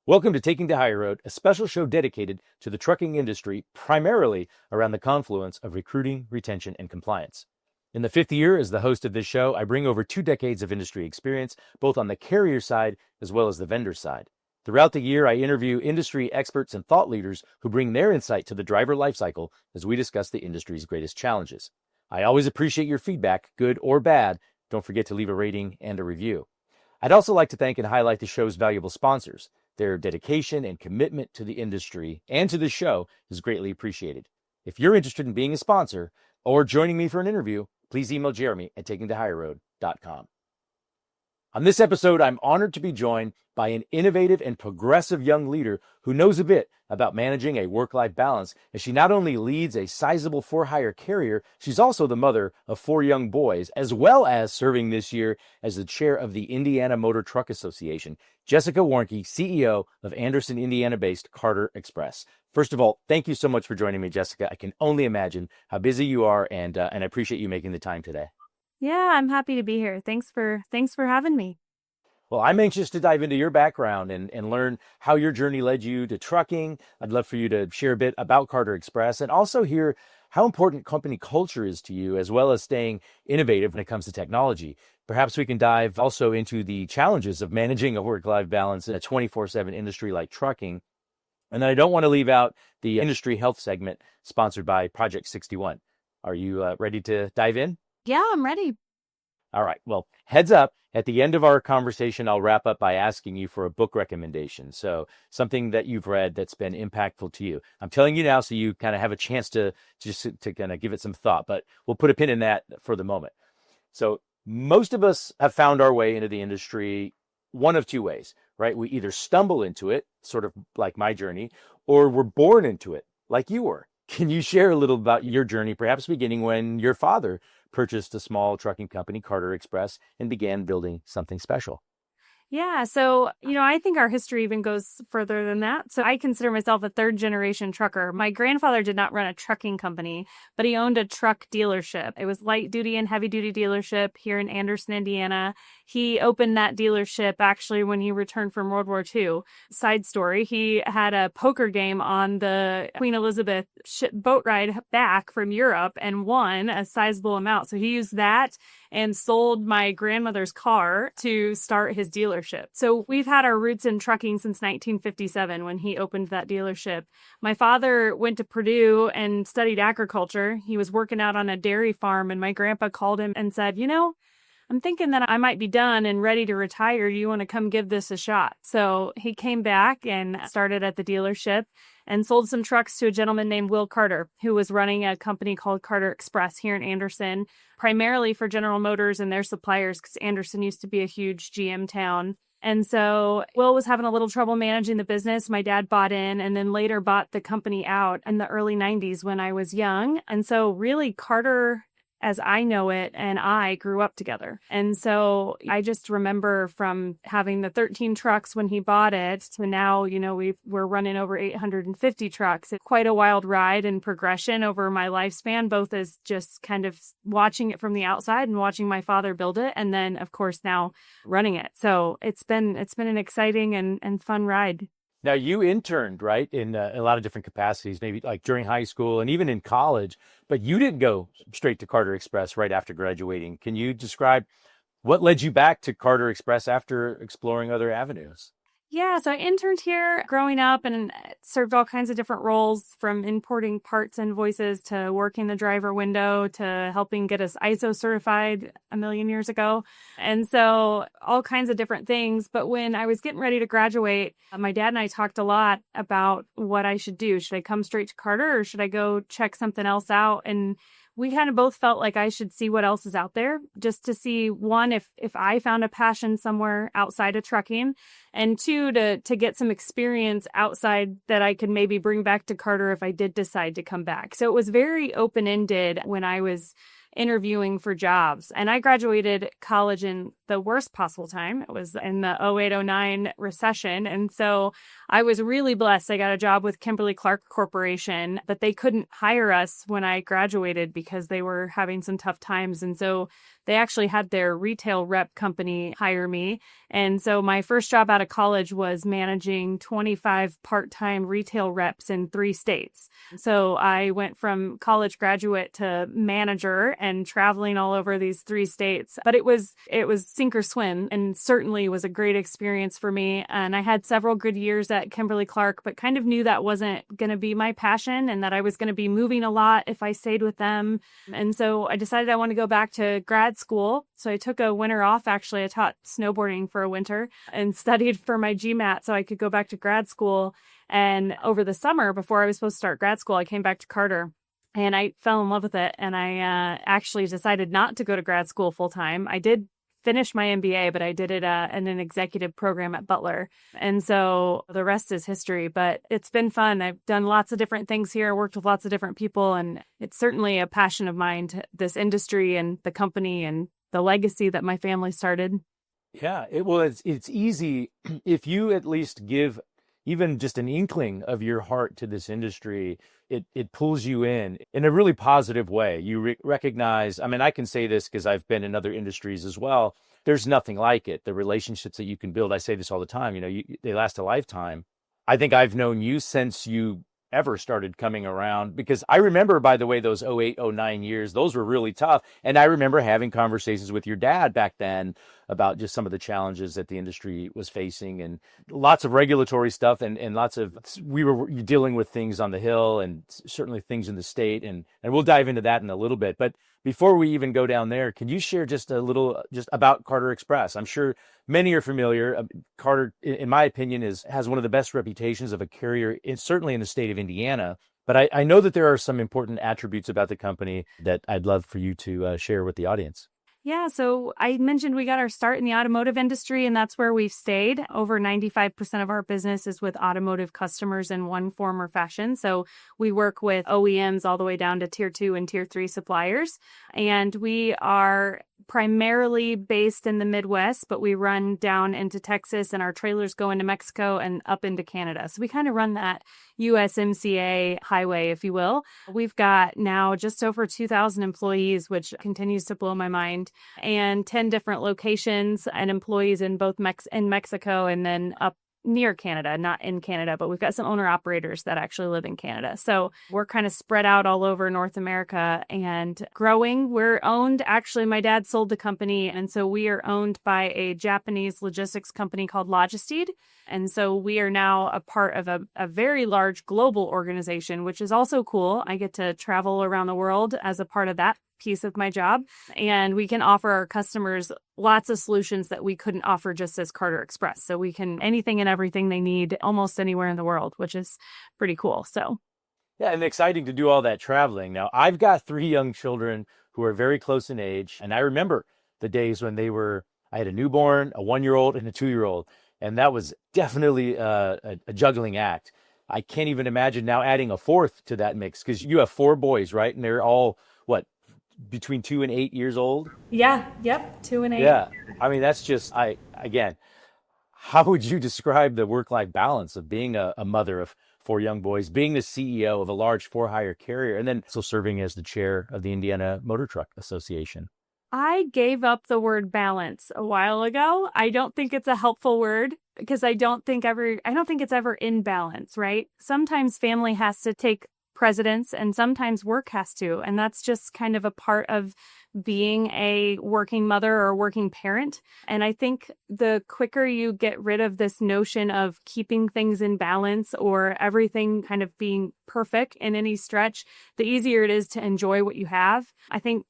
Welcome to Taking the High Road, a special show dedicated to the trucking industry, primarily around the confluence of recruiting, retention, and compliance. In the fifth year as the host of this show, I bring over 2 decades of industry experience, both on the carrier side as well as the vendor side. Throughout the year, I interview industry experts and thought leaders who bring their insight to the driver lifecycle as we discuss the industry's greatest challenges. I always appreciate your feedback, good or bad. Don't forget to leave a rating and a review. I'd also like to thank and highlight the show's valuable sponsors. Their dedication and commitment to the industry and to the show is greatly appreciated. If you're interested in being a sponsor or joining me for an interview, please email Jeremy at takingthehigherroad.com. On this episode, I'm honored to be joined by an innovative and progressive young leader who knows a bit about managing a work-life balance, as she not only leads a sizable for-hire carrier, she's also the mother of 4 young boys, as well as serving this year as the chair of the Indiana Motor Truck Association. Jessica Warnke, CEO of Anderson, Indiana-based Carter Express. First of all, thank you so much for joining me, Jessica. I can only imagine how busy you are, and I appreciate you making the time today. Yeah, I'm happy to be here. Thanks for having me. Well, I'm anxious to dive into your background and learn how your journey led you to trucking. I'd love for you to share a bit about Carter Express and also hear how important company culture is to you, as well as staying innovative when it comes to technology. Perhaps we can dive also into the challenges of managing a work-life balance in a 24/7 industry like trucking. And then I don't want to leave out the industry health segment sponsored by Project 61. Are you ready to dive in? Yeah, I'm ready. All right. Well, heads up. At the end of our conversation, I'll wrap up by asking you for a book recommendation. So something that you've read that's been impactful to you. I'm telling you now so you kind of have a chance to kind of give it some thought, but we'll put a pin in that for the moment. So most of us have found our way into the industry one of 2 ways, right? We either stumble into it, sort of like my journey, or we're born into it, like you were. Can you share a little about your journey, perhaps beginning when your father purchased a small trucking company, Carter Express, and began building something special? Yeah, so, I think our history even goes further than that. So I consider myself a 3rd-generation trucker. My grandfather did not run a trucking company, but he owned a truck dealership. It was light-duty and heavy-duty dealership here in Anderson, Indiana. He opened that dealership actually when he returned from World War II. Side story, he had a poker game on the Queen Elizabeth boat ride back from Europe and won a sizable amount. So he used that and sold my grandmother's car to start his dealership. So we've had our roots in trucking since 1957 when he opened that dealership. My father went to Purdue and studied agriculture. He was working out on a dairy farm, and my grandpa called him and said, I'm thinking that I might be done and ready to retire. Do you want to come give this a shot? So he came back and started at the dealership and sold some trucks to a gentleman named Will Carter, who was running a company called Carter Express here in Anderson, primarily for General Motors and their suppliers, because Anderson used to be a huge GM town. And so Will was having a little trouble managing the business. My dad bought in and then later bought the company out in the early 90s when I was young. And so really Carter, as I know it, and I grew up together. And so I just remember from having the 13 trucks when he bought it to now, we're running over 850 trucks. It's quite a wild ride and progression over my lifespan, both as just kind of watching it from the outside and watching my father build it. And then, of course, now running it. So it's been an exciting and fun ride. Now, you interned, right, in a lot of different capacities, maybe like during high school and even in college, but you didn't go straight to Carter Express right after graduating. Can you describe what led you back to Carter Express after exploring other avenues? Yeah, so I interned here growing up and served all kinds of different roles, from importing parts invoices to working the driver window to helping get us ISO certified a million years ago. And so all kinds of different things. But when I was getting ready to graduate, my dad and I talked a lot about what I should do. Should I come straight to Carter or should I go check something else out? And we kind of both felt like I should see what else is out there, just to see, one, if I found a passion somewhere outside of trucking, and 2, to get some experience outside that I could maybe bring back to Carter if I did decide to come back. So it was very open-ended when I was interviewing for jobs. And I graduated college in the worst possible time. It was in the 0809 recession. And so I was really blessed. I got a job with Kimberly-Clark Corporation, but they couldn't hire us when I graduated because they were having some tough times. And so they actually had their retail rep company hire me. And so my first job out of college was managing 25 part-time retail reps in 3 states. So I went from college graduate to manager and traveling all over these 3 states. But it was sink or swim, and certainly was a great experience for me. And I had several good years at Kimberly-Clark, but kind of knew that wasn't going to be my passion and that I was going to be moving a lot if I stayed with them. And so I decided I wanted to go back to grad school. So I took a winter off. Actually, I taught snowboarding for a winter and studied for my GMAT so I could go back to grad school. And over the summer, before I was supposed to start grad school, I came back to Carter. And I fell in love with it. And I actually decided not to go to grad school full time. I did finish my MBA, but I did it in an executive program at Butler. And so the rest is history, but it's been fun. I've done lots of different things here, worked with lots of different people, and it's certainly a passion of mine, to this industry and the company and the legacy that my family started. Yeah, it's easy if you at least give even just an inkling of your heart to this industry. It pulls you in a really positive way. You recognize, I mean, I can say this because I've been in other industries as well. There's nothing like it. The relationships that you can build. I say this all the time, they last a lifetime. I think I've known you since you ever started coming around, because I remember, by the way, those 08, 09 years, those were really tough. And I remember having conversations with your dad back then about just some of the challenges that the industry was facing, and lots of regulatory stuff, and we were dealing with things on the Hill and certainly things in the state. And we'll dive into that in a little bit. But before we even go down there, can you share just a little just about Carter Express? I'm sure many are familiar. Carter, in my opinion, has one of the best reputations of a carrier, certainly in the state of Indiana. But I know that there are some important attributes about the company that I'd love for you to share with the audience. Yeah, so I mentioned we got our start in the automotive industry, and that's where we've stayed. Over 95% of our business is with automotive customers in one form or fashion. So we work with OEMs all the way down to tier 2 and tier 3 suppliers. And we are primarily based in the Midwest, but we run down into Texas, and our trailers go into Mexico and up into Canada. So we kind of run that USMCA highway, if you will. We've got now just over 2,000 employees, which continues to blow my mind, and 10 different locations and employees in both in Mexico and then up near Canada, not in Canada, but we've got some owner operators that actually live in Canada. So we're kind of spread out all over North America and growing. We're owned, actually, my dad sold the company. And so we are owned by a Japanese logistics company called Logistede. And so we are now a part of a very large global organization, which is also cool. I get to travel around the world as a part of that piece of my job. And we can offer our customers lots of solutions that we couldn't offer just as Carter Express. So we can anything and everything they need almost anywhere in the world, which is pretty cool. So yeah, and exciting to do all that traveling. Now, I've got 3 young children who are very close in age. And I remember the days when I had a newborn, a 1-year-old, and a 2-year-old. And that was definitely a juggling act. I can't even imagine now adding a 4th to that mix, because you have 4 boys, right? And they're all, between 2 and 8 years old? Yeah. Yep. 2 and 8. Yeah. I mean, that's just, again, how would you describe the work-life balance of being a mother of 4 young boys, being the CEO of a large for-hire carrier, and then also serving as the chair of the Indiana Motor Truck Association? I gave up the word balance a while ago. I don't think it's a helpful word, because I don't think it's ever in balance, right? Sometimes family has to take precedence and sometimes work has to. And that's just kind of a part of being a working mother or a working parent. And I think the quicker you get rid of this notion of keeping things in balance or everything kind of being perfect in any stretch, the easier it is to enjoy what you have. I think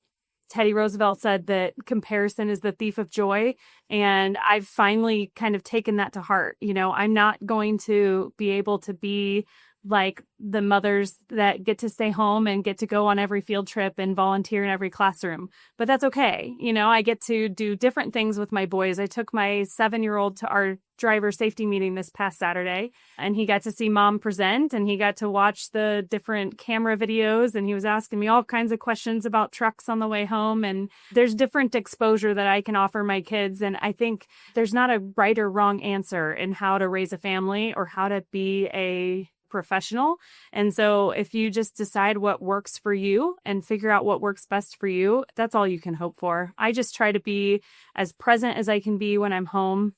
Teddy Roosevelt said that comparison is the thief of joy. And I've finally kind of taken that to heart. I'm not going to be able to be like the mothers that get to stay home and get to go on every field trip and volunteer in every classroom. But that's okay. I get to do different things with my boys. I took my 7-year-old to our driver safety meeting this past Saturday, and he got to see mom present, and he got to watch the different camera videos, and he was asking me all kinds of questions about trucks on the way home. And there's different exposure that I can offer my kids. And I think there's not a right or wrong answer in how to raise a family or how to be a professional. And so if you just decide what works for you and figure out what works best for you, that's all you can hope for. I just try to be as present as I can be when I'm home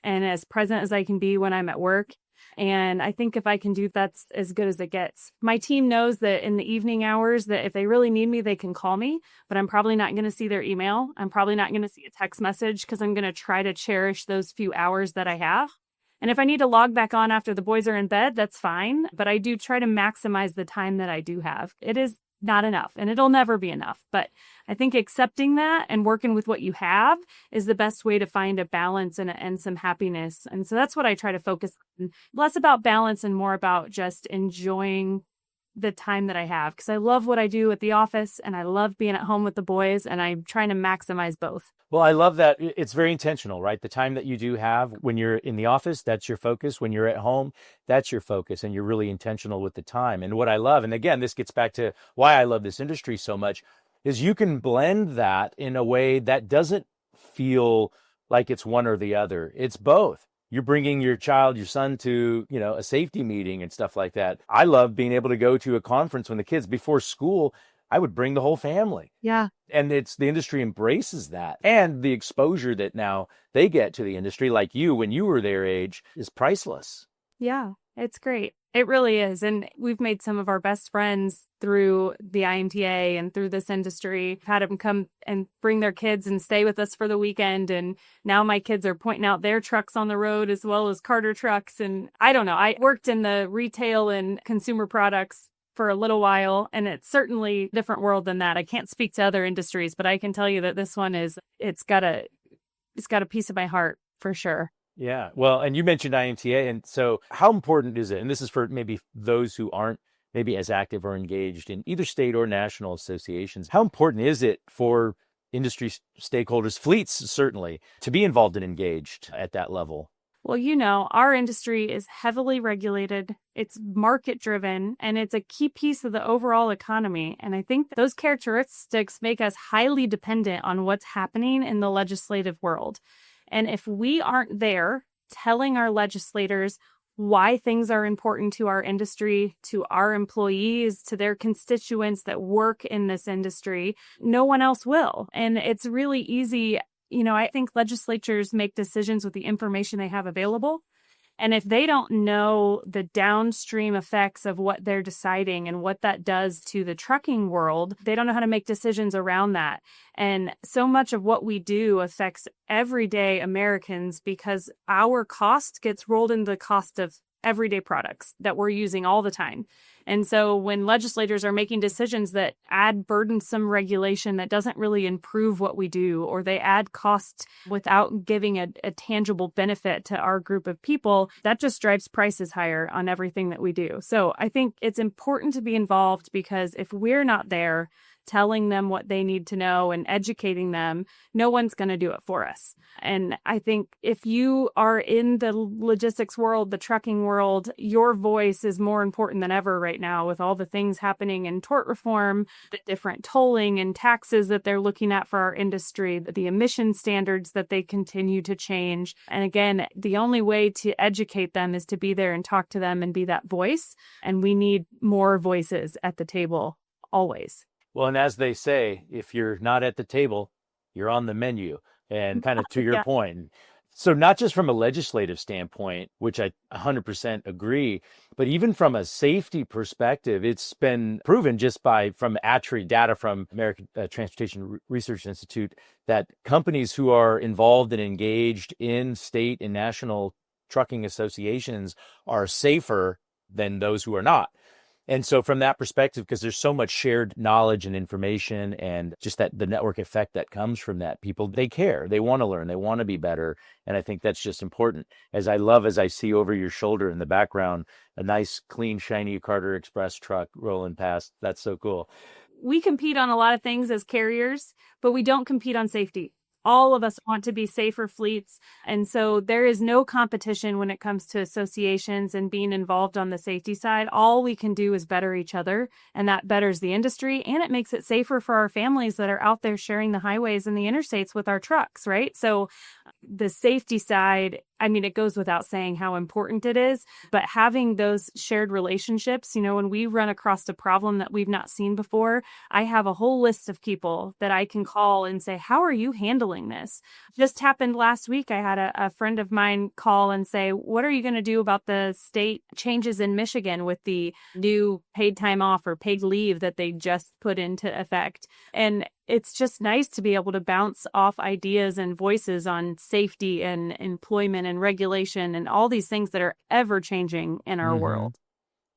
and as present as I can be when I'm at work. And I think if I can do that's as good as it gets. My team knows that in the evening hours that if they really need me, they can call me, but I'm probably not going to see their email. I'm probably not going to see a text message because I'm going to try to cherish those few hours that I have. And if I need to log back on after the boys are in bed, that's fine. But I do try to maximize the time that I do have. It is not enough, and it'll never be enough. But I think accepting that and working with what you have is the best way to find a balance and some happiness. And so that's what I try to focus on. Less about balance and more about just enjoying the time that I have, because I love what I do at the office and I love being at home with the boys, and I'm trying to maximize both. Well, I love that. It's very intentional, right? The time that you do have when you're in the office, that's your focus. When you're at home, that's your focus, and you're really intentional with the time. And what I love, and again, this gets back to why I love this industry so much, is you can blend that in a way that doesn't feel like it's one or the other. It's both. You're bringing your child, your son to, a safety meeting and stuff like that. I love being able to go to a conference when the kids, before school, I would bring the whole family. Yeah. And the industry embraces that. And the exposure that now they get to the industry, like you, when you were their age, is priceless. Yeah, it's great. It really is. And we've made some of our best friends through the IMTA and through this industry. Had them come and bring their kids and stay with us for the weekend. And now my kids are pointing out their trucks on the road as well as Carter trucks. And I don't know, I worked in the retail and consumer products for a little while, and it's certainly a different world than that. I can't speak to other industries, but I can tell you that this one it's got a piece of my heart for sure. Yeah. Well, and you mentioned IMTA. And so how important is it? And this is for maybe those who aren't maybe as active or engaged in either state or national associations. How important is it for industry stakeholders, fleets certainly, to be involved and engaged at that level? Well, our industry is heavily regulated, it's market driven, and it's a key piece of the overall economy. And I think those characteristics make us highly dependent on what's happening in the legislative world. And if we aren't there telling our legislators why things are important to our industry, to our employees, to their constituents that work in this industry, no one else will. And it's really easy. I think legislatures make decisions with the information they have available. And if they don't know the downstream effects of what they're deciding and what that does to the trucking world, they don't know how to make decisions around that. And so much of what we do affects everyday Americans because our cost gets rolled into the cost of everyday products that we're using all the time. And so when legislators are making decisions that add burdensome regulation that doesn't really improve what we do, or they add cost without giving a tangible benefit to our group of people, that just drives prices higher on everything that we do. So I think it's important to be involved because if we're not there telling them what they need to know and educating them, no one's going to do it for us. And I think if you are in the logistics world, the trucking world, your voice is more important than ever right now with all the things happening in tort reform, the different tolling and taxes that they're looking at for our industry, the emission standards that they continue to change. And again, the only way to educate them is to be there and talk to them and be that voice. And we need more voices at the table always. Well, and as they say, if you're not at the table, you're on the menu. And kind of to your point. So not just from a legislative standpoint, which I 100% agree, but even from a safety perspective, it's been proven just from ATRI data from American Transportation Research Institute that companies who are involved and engaged in state and national trucking associations are safer than those who are not. And so from that perspective, because there's so much shared knowledge and information and just that the network effect that comes from that, people, they care, they want to learn, they want to be better. And I think that's just important. As I see over your shoulder in the background, a nice, clean, shiny Carter Express truck rolling past. That's so cool. We compete on a lot of things as carriers, but we don't compete on safety. All of us want to be safer fleets. And so there is no competition when it comes to associations and being involved on the safety side. All we can do is better each other, and that betters the industry, and it makes it safer for our families that are out there sharing the highways and the interstates with our trucks, right? So the safety side, I mean, it goes without saying how important it is, but having those shared relationships, when we run across a problem that we've not seen before, I have a whole list of people that I can call and say, how are you handling this? Just happened last week. I had a friend of mine call and say, what are you going to do about the state changes in Michigan with the new paid time off or paid leave that they just put into effect? And it's just nice to be able to bounce off ideas and voices on safety and employment and regulation and all these things that are ever changing in our world.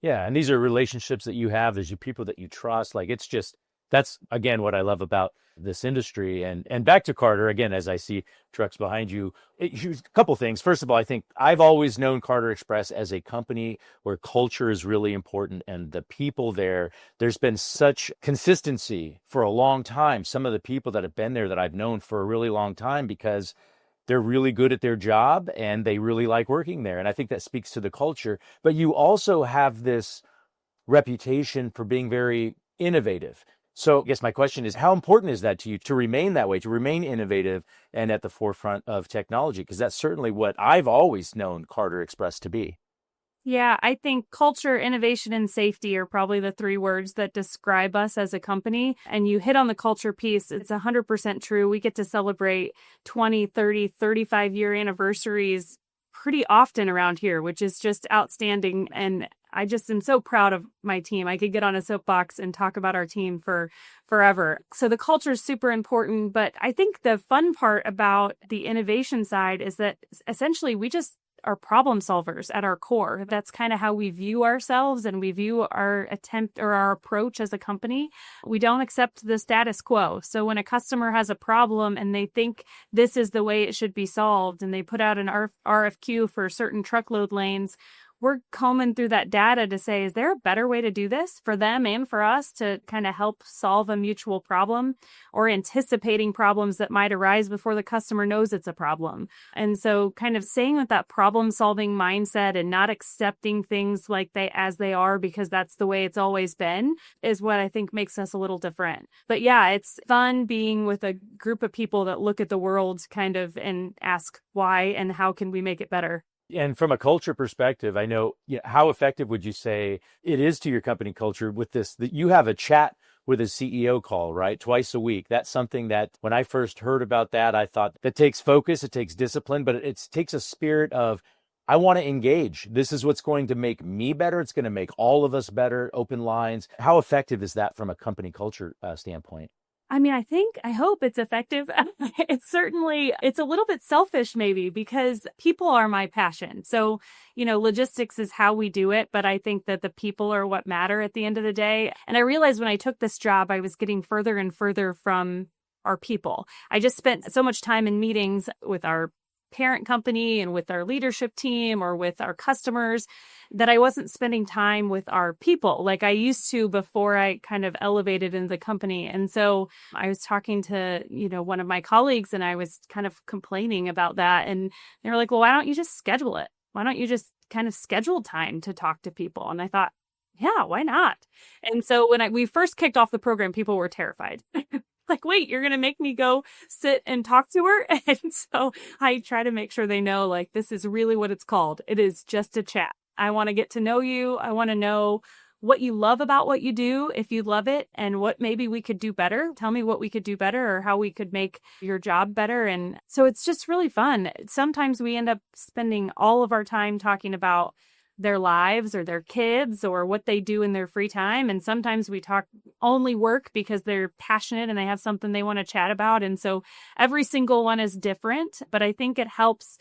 Yeah. And these are relationships that you have. There's people that you trust. Like, it's just, that's again what I love about this industry. And back to Carter again, as I see trucks behind you, a couple things. First of all, I think I've always known Carter Express as a company where culture is really important, and the people there's been such consistency for a long time. Some of the people that have been there that I've known for a really long time, because they're really good at their job and they really like working there. And I think that speaks to the culture. But you also have this reputation for being very innovative. So I guess my question is, how important is that to you to remain that way, to remain innovative and at the forefront of technology? Because that's certainly what I've always known Carter Express to be. Yeah, I think culture, innovation, and safety are probably the three words that describe us as a company. And you hit on the culture piece. It's 100% true. We get to celebrate 20, 30, 35-year anniversaries pretty often around here, which is just outstanding. And I just am so proud of my team. I could get on a soapbox and talk about our team for forever. So the culture is super important. But I think the fun part about the innovation side is that essentially we just are problem solvers at our core. That's kind of how we view ourselves and we view our attempt or our approach as a company. We don't accept the status quo. So when a customer has a problem and they think this is the way it should be solved and they put out an RFQ for certain truckload lanes, we're combing through that data to say, is there a better way to do this for them and for us to kind of help solve a mutual problem, or anticipating problems that might arise before the customer knows it's a problem? And so kind of staying with that problem solving mindset and not accepting things like as they are because that's the way it's always been is what I think makes us a little different. But yeah, it's fun being with a group of people that look at the world kind of and ask why and how can we make it better. And from a culture perspective, I know, how effective would you say it is to your company culture with this, that you have a chat with a CEO call, right? Twice a week. That's something that when I first heard about that, I thought that takes focus, it takes discipline, but it takes a spirit of, I want to engage. This is what's going to make me better. It's going to make all of us better, open lines. How effective is that from a company culture standpoint? I mean, I hope it's effective. It's a little bit selfish maybe because people are my passion. So, logistics is how we do it, but I think that the people are what matter at the end of the day. And I realized when I took this job, I was getting further and further from our people. I just spent so much time in meetings with our parent company and with our leadership team or with our customers that I wasn't spending time with our people like I used to before I kind of elevated in the company. And so I was talking to, one of my colleagues and I was kind of complaining about that. And they were like, well, why don't you just schedule it? Why don't you just kind of schedule time to talk to people? And I thought, yeah, why not? And so when we first kicked off the program, people were terrified. Like, wait, you're going to make me go sit and talk to her? And so I try to make sure they know, like, this is really what it's called. It is just a chat. I want to get to know you. I want to know what you love about what you do, if you love it, and what maybe we could do better. Tell me what we could do better or how we could make your job better. And so it's just really fun. Sometimes we end up spending all of our time talking about their lives or their kids or what they do in their free time. And sometimes we talk only work because they're passionate and they have something they want to chat about. And so every single one is different, but I think it helps,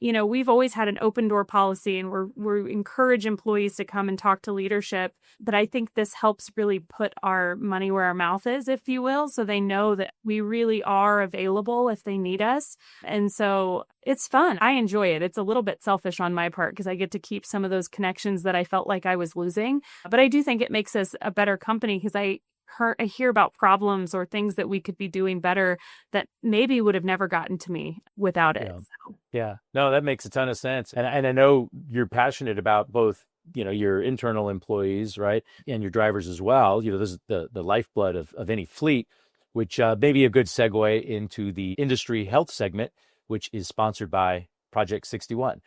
we've always had an open door policy, and we encourage employees to come and talk to leadership. But I think this helps really put our money where our mouth is, if you will. So they know that we really are available if they need us. And so it's fun. I enjoy it. It's a little bit selfish on my part because I get to keep some of those connections that I felt like I was losing. But I do think it makes us a better company because I hear about problems or things that we could be doing better that maybe would have never gotten to me without it. Yeah. Yeah. No, that makes a ton of sense. And I know you're passionate about both, your internal employees, right? And your drivers as well. This is the lifeblood of any fleet, which may be a good segue into the industry health segment, which is sponsored by Project 61.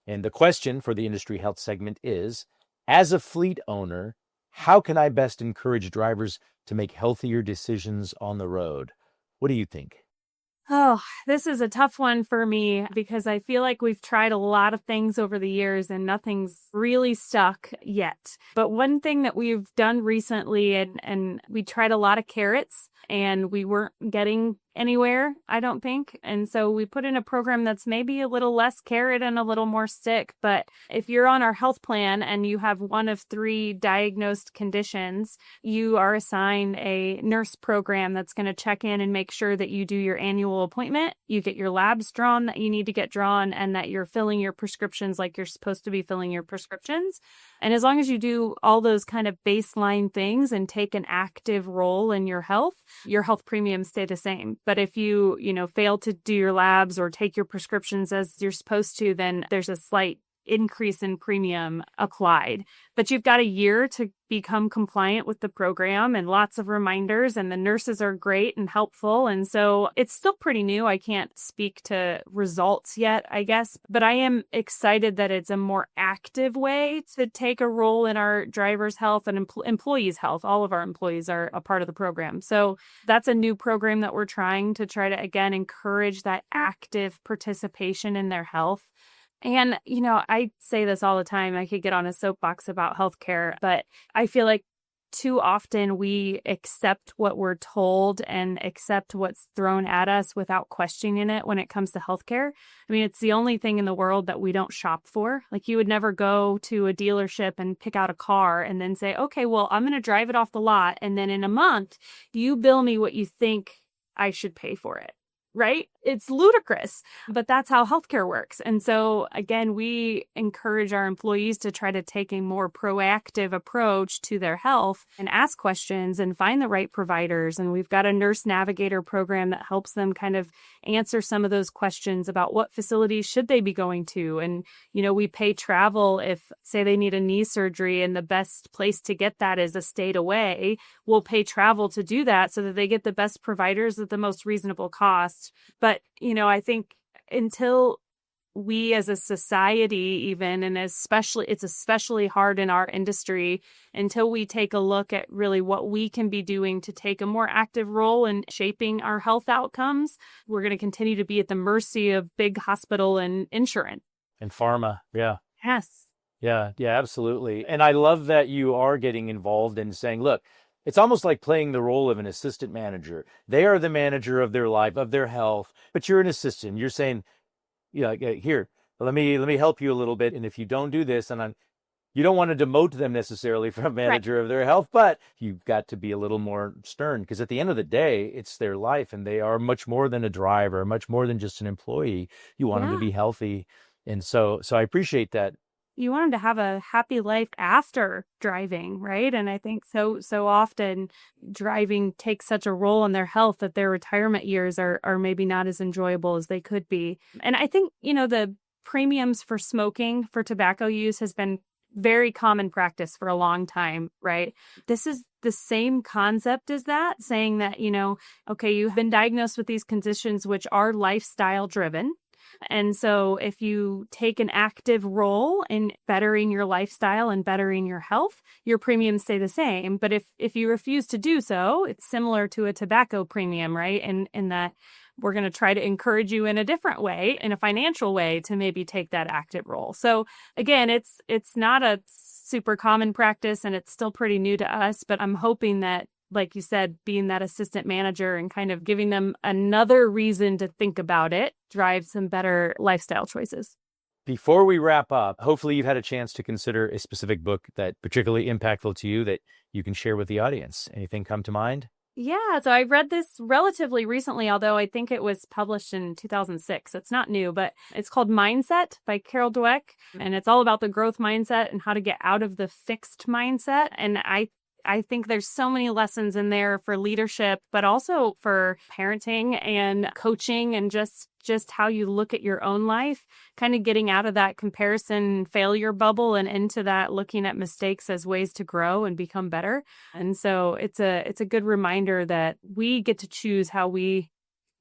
And the question for the industry health segment is, as a fleet owner, how can I best encourage drivers to make healthier decisions on the road? What do you think? Oh, this is a tough one for me because I feel like we've tried a lot of things over the years and nothing's really stuck yet. But one thing that we've done recently, and we tried a lot of carrots and we weren't getting anywhere, I don't think. And so we put in a program that's maybe a little less carrot and a little more stick. But if you're on our health plan and you have one of 3 diagnosed conditions, you are assigned a nurse program that's going to check in and make sure that you do your annual appointment, you get your labs drawn that you need to get drawn, and that you're filling your prescriptions like you're supposed to be filling your prescriptions. And as long as you do all those kind of baseline things and take an active role in your health premiums stay the same. But if you, fail to do your labs or take your prescriptions as you're supposed to, then there's a slight increase in premium applied. But you've got a year to become compliant with the program and lots of reminders, and the nurses are great and helpful. And so it's still pretty new. I can't speak to results yet, I guess, but I am excited that it's a more active way to take a role in our drivers' health and employees' health. All of our employees are a part of the program. So that's a new program that we're trying to again, encourage that active participation in their health. And, I say this all the time. I could get on a soapbox about healthcare, but I feel like too often we accept what we're told and accept what's thrown at us without questioning it when it comes to healthcare. I mean, it's the only thing in the world that we don't shop for. Like, you would never go to a dealership and pick out a car and then say, okay, well, I'm going to drive it off the lot. And then in a month, you bill me what you think I should pay for it. Right? It's ludicrous, but that's how healthcare works. And so, again, we encourage our employees to try to take a more proactive approach to their health and ask questions and find the right providers. And we've got a nurse navigator program that helps them kind of answer some of those questions about what facilities should they be going to. And, we pay travel if, say, they need a knee surgery and the best place to get that is a state away. We'll pay travel to do that so that they get the best providers at the most reasonable cost. But, I think until we as a society even, and it's especially hard in our industry, until we take a look at really what we can be doing to take a more active role in shaping our health outcomes, we're going to continue to be at the mercy of big hospital and insurance. And pharma. Yeah. Yes. Yeah. Yeah, absolutely. And I love that you are getting involved in saying, look, it's almost like playing the role of an assistant manager. They are the manager of their life, of their health, but you're an assistant. You're saying, here, let me help you a little bit. And if you don't do this, you don't want to demote them necessarily from manager of their health, but you've got to be a little more stern, because at the end of the day, it's their life and they are much more than a driver, much more than just an employee. You want them to be healthy. And so I appreciate that. You want them to have a happy life after driving, right? And I think so often driving takes such a role in their health that their retirement years are maybe not as enjoyable as they could be. And I think, the premiums for smoking, for tobacco use has been very common practice for a long time, right? This is the same concept as that, saying that, okay, you've been diagnosed with these conditions which are lifestyle driven. And so if you take an active role in bettering your lifestyle and bettering your health, your premiums stay the same. But if you refuse to do so, it's similar to a tobacco premium, right? In that we're going to try to encourage you in a different way, in a financial way, to maybe take that active role. So again, it's not a super common practice and it's still pretty new to us, but I'm hoping that, like you said, being that assistant manager and kind of giving them another reason to think about it drives some better lifestyle choices. Before we wrap up, hopefully you've had a chance to consider a specific book that particularly impactful to you that you can share with the audience. Anything come to mind? Yeah, so I read this relatively recently, although I think it was published in 2006. It's not new, but it's called Mindset by Carol Dweck, and it's all about the growth mindset and how to get out of the fixed mindset. And I think there's so many lessons in there for leadership, but also for parenting and coaching and just how you look at your own life, kind of getting out of that comparison failure bubble and into that looking at mistakes as ways to grow and become better. And so it's a good reminder that we get to choose how we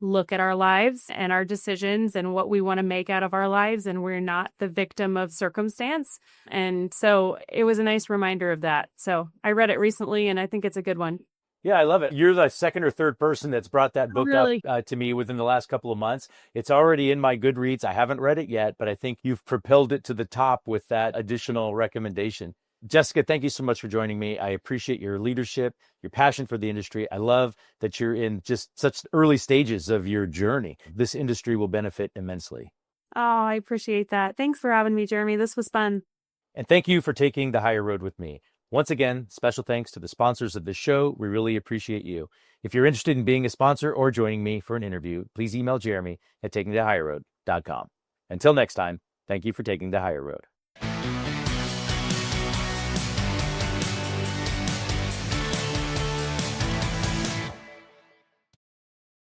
look at our lives and our decisions and what we want to make out of our lives, and we're not the victim of circumstance. And so it was a nice reminder of that. So I read it recently, and I think it's a good one. Yeah, I love it. You're the second or third person that's brought that book Really? up to me within the last couple of months. It's already in my Goodreads. I haven't read it yet, but I think you've propelled it to the top with that additional recommendation. Jessica, thank you so much for joining me. I appreciate your leadership, your passion for the industry. I love that you're in just such early stages of your journey. This industry will benefit immensely. Oh, I appreciate that. Thanks for having me, Jeremy. This was fun. And thank you for taking the higher road with me. Once again, special thanks to the sponsors of this show. We really appreciate you. If you're interested in being a sponsor or joining me for an interview, please email Jeremy at takingthehigherroad.com. Until next time, thank you for taking the higher road.